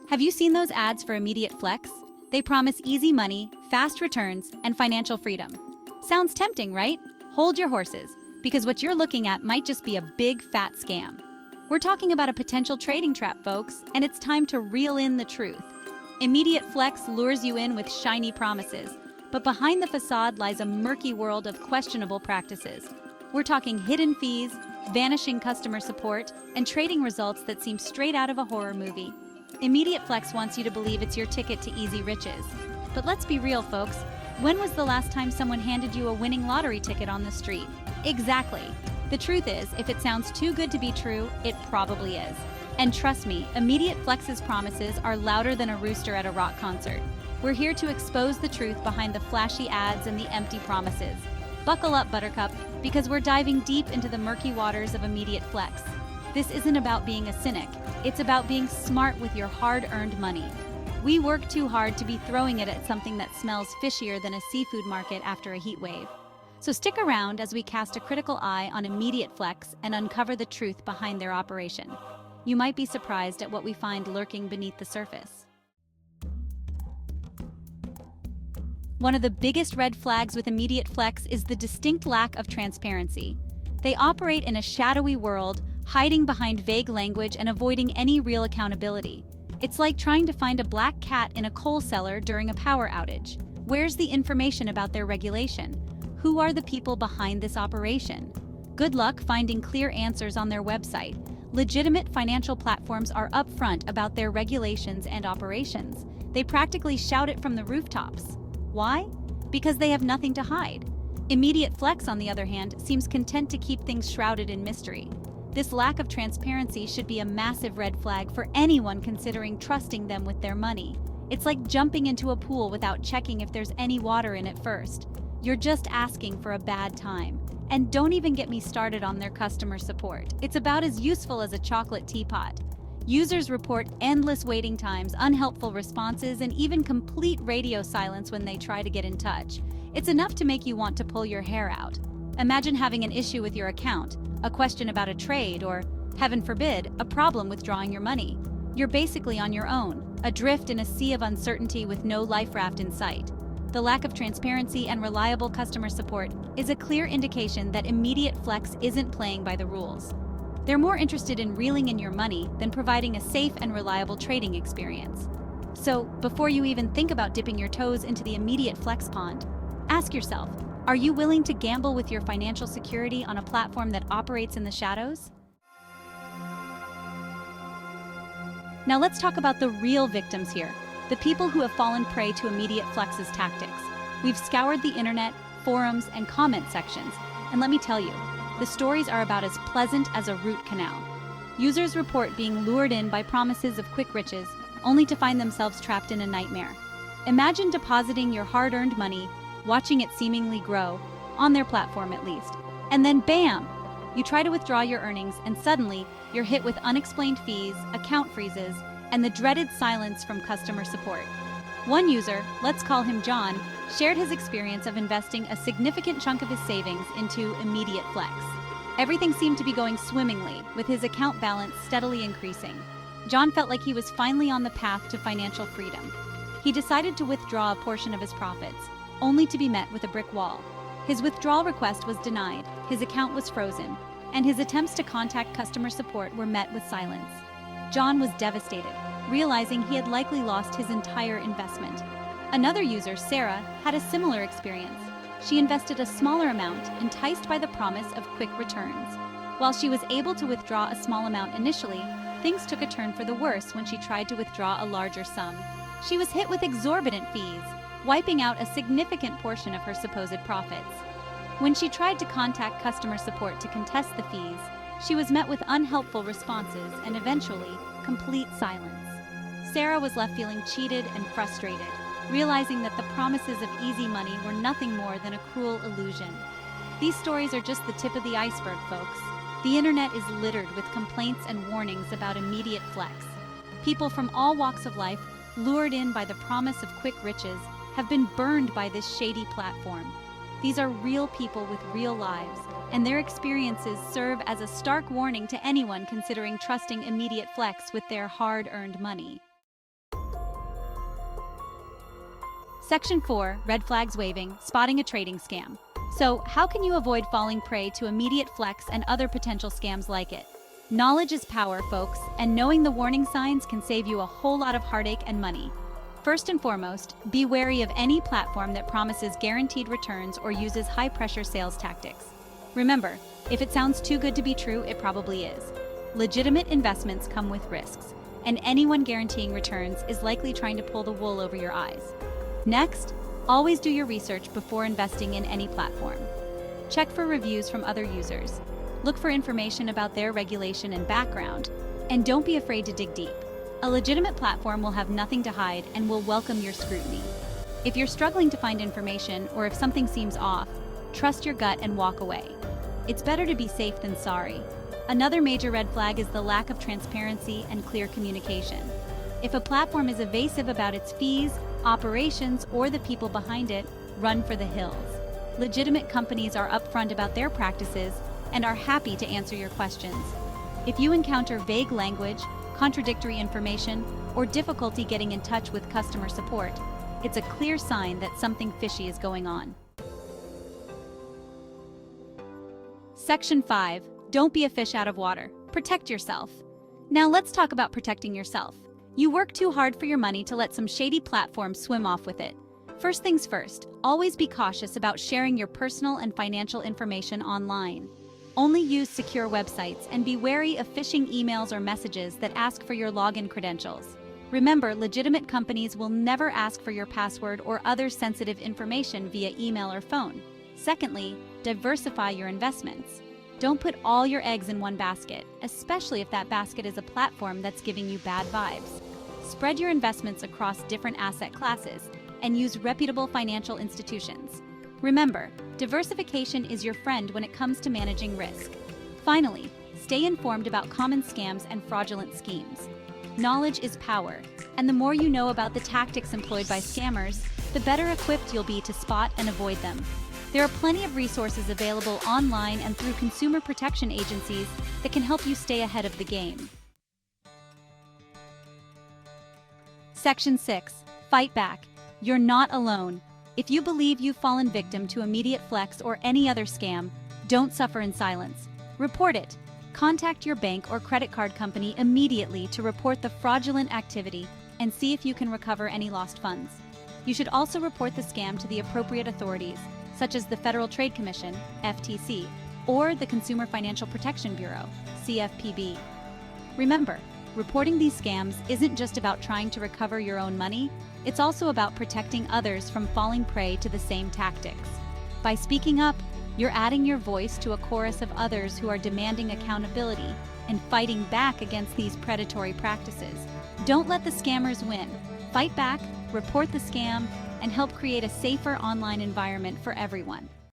Have you seen those ads for Immediate Flex? They promise easy money, fast returns, and financial freedom. Sounds tempting, right? Hold your horses, because what you're looking at might just be a big fat scam. We're talking about a potential trading trap, folks, and it's time to reel in the truth. Immediate Flex lures you in with shiny promises, but behind the facade lies a murky world of questionable practices. We're talking hidden fees, vanishing customer support, and trading results that seem straight out of a horror movie. Immediate Flex wants you to believe it's your ticket to easy riches. But let's be real, folks. When was the last time someone handed you a winning lottery ticket on the street? Exactly. The truth is, if it sounds too good to be true, it probably is. And trust me, Immediate Flex's promises are louder than a rooster at a rock concert. We're here to expose the truth behind the flashy ads and the empty promises. Buckle up, Buttercup, because we're diving deep into the murky waters of Immediate Flex. This isn't about being a cynic. It's about being smart with your hard-earned money. We work too hard to be throwing it at something that smells fishier than a seafood market after a heat wave. So stick around as we cast a critical eye on Immediate Flex and uncover the truth behind their operation. You might be surprised at what we find lurking beneath the surface. One of the biggest red flags with Immediate Flex is the distinct lack of transparency. They operate in a shadowy world, hiding behind vague language and avoiding any real accountability. It's like trying to find a black cat in a coal cellar during a power outage. Where's the information about their regulation? Who are the people behind this operation? Good luck finding clear answers on their website. Legitimate financial platforms are upfront about their regulations and operations. They practically shout it from the rooftops. Why? Because they have nothing to hide. Immediate Flex, on the other hand, seems content to keep things shrouded in mystery. This lack of transparency should be a massive red flag for anyone considering trusting them with their money. It's like jumping into a pool without checking if there's any water in it first. You're just asking for a bad time. And don't even get me started on their customer support. It's about as useful as a chocolate teapot. Users report endless waiting times, unhelpful responses, and even complete radio silence when they try to get in touch. It's enough to make you want to pull your hair out. Imagine having an issue with your account, a question about a trade, or, heaven forbid, a problem withdrawing your money. You're basically on your own, adrift in a sea of uncertainty with no life raft in sight. The lack of transparency and reliable customer support is a clear indication that Immediate Flex isn't playing by the rules. They're more interested in reeling in your money than providing a safe and reliable trading experience. So, before you even think about dipping your toes into the Immediate Flex pond, ask yourself, are you willing to gamble with your financial security on a platform that operates in the shadows? Now let's talk about the real victims here, the people who have fallen prey to Immediate Flex's tactics. We've scoured the internet, forums, and comment sections, and let me tell you, the stories are about as pleasant as a root canal. Users report being lured in by promises of quick riches, only to find themselves trapped in a nightmare. Imagine depositing your hard-earned money, watching it seemingly grow, on their platform at least, and then bam! You try to withdraw your earnings and suddenly you're hit with unexplained fees, account freezes, and the dreaded silence from customer support. One user, let's call him John, shared his experience of investing a significant chunk of his savings into Immediate Flex. Everything seemed to be going swimmingly, with his account balance steadily increasing. John felt like he was finally on the path to financial freedom. He decided to withdraw a portion of his profits, only to be met with a brick wall. His withdrawal request was denied, his account was frozen, and his attempts to contact customer support were met with silence. John was devastated, realizing he had likely lost his entire investment. Another user, Sarah, had a similar experience. She invested a smaller amount, enticed by the promise of quick returns. While she was able to withdraw a small amount initially, things took a turn for the worse when she tried to withdraw a larger sum. She was hit with exorbitant fees, wiping out a significant portion of her supposed profits. When she tried to contact customer support to contest the fees, she was met with unhelpful responses and eventually, complete silence. Sarah was left feeling cheated and frustrated, realizing that the promises of easy money were nothing more than a cruel illusion. These stories are just the tip of the iceberg, folks. The internet is littered with complaints and warnings about Immediate Flex. People from all walks of life, lured in by the promise of quick riches, have been burned by this shady platform. These are real people with real lives, and their experiences serve as a stark warning to anyone considering trusting Immediate Flex with their hard-earned money. Section 4, red flags waving, spotting a trading scam. So, how can you avoid falling prey to immediate flex and other potential scams like it? Knowledge is power, folks, and knowing the warning signs can save you a whole lot of heartache and money. First and foremost, be wary of any platform that promises guaranteed returns or uses high-pressure sales tactics. Remember, if it sounds too good to be true, it probably is. Legitimate investments come with risks, and anyone guaranteeing returns is likely trying to pull the wool over your eyes. Next, always do your research before investing in any platform. Check for reviews from other users. Look for information about their regulation and background, and don't be afraid to dig deep. A legitimate platform will have nothing to hide and will welcome your scrutiny. If you're struggling to find information or if something seems off, trust your gut and walk away. It's better to be safe than sorry. Another major red flag is the lack of transparency and clear communication. If a platform is evasive about its fees, operations, or the people behind it, run for the hills. Legitimate companies are upfront about their practices and are happy to answer your questions. If you encounter vague language, contradictory information, or difficulty getting in touch with customer support, it's a clear sign that something fishy is going on. Section 5. Don't be a fish out of water. Protect yourself. Now let's talk about protecting yourself. You work too hard for your money to let some shady platforms swim off with it. First things first, always be cautious about sharing your personal and financial information online. Only use secure websites and be wary of phishing emails or messages that ask for your login credentials. Remember, legitimate companies will never ask for your password or other sensitive information via email or phone. Secondly, diversify your investments. Don't put all your eggs in one basket, especially if that basket is a platform that's giving you bad vibes. Spread your investments across different asset classes and use reputable financial institutions. Remember, diversification is your friend when it comes to managing risk. Finally, stay informed about common scams and fraudulent schemes. Knowledge is power, and the more you know about the tactics employed by scammers, the better equipped you'll be to spot and avoid them. There are plenty of resources available online and through consumer protection agencies that can help you stay ahead of the game. Section 6. Fight back. You're not alone. If you believe you've fallen victim to immediate flex or any other scam, don't suffer in silence. Report it. Contact your bank or credit card company immediately to report the fraudulent activity and see if you can recover any lost funds. You should also report the scam to the appropriate authorities, such as the Federal Trade Commission, FTC, or the Consumer Financial Protection Bureau, CFPB. Remember, reporting these scams isn't just about trying to recover your own money, it's also about protecting others from falling prey to the same tactics. By speaking up, you're adding your voice to a chorus of others who are demanding accountability and fighting back against these predatory practices. Don't let the scammers win. Fight back, report the scam, and help create a safer online environment for everyone.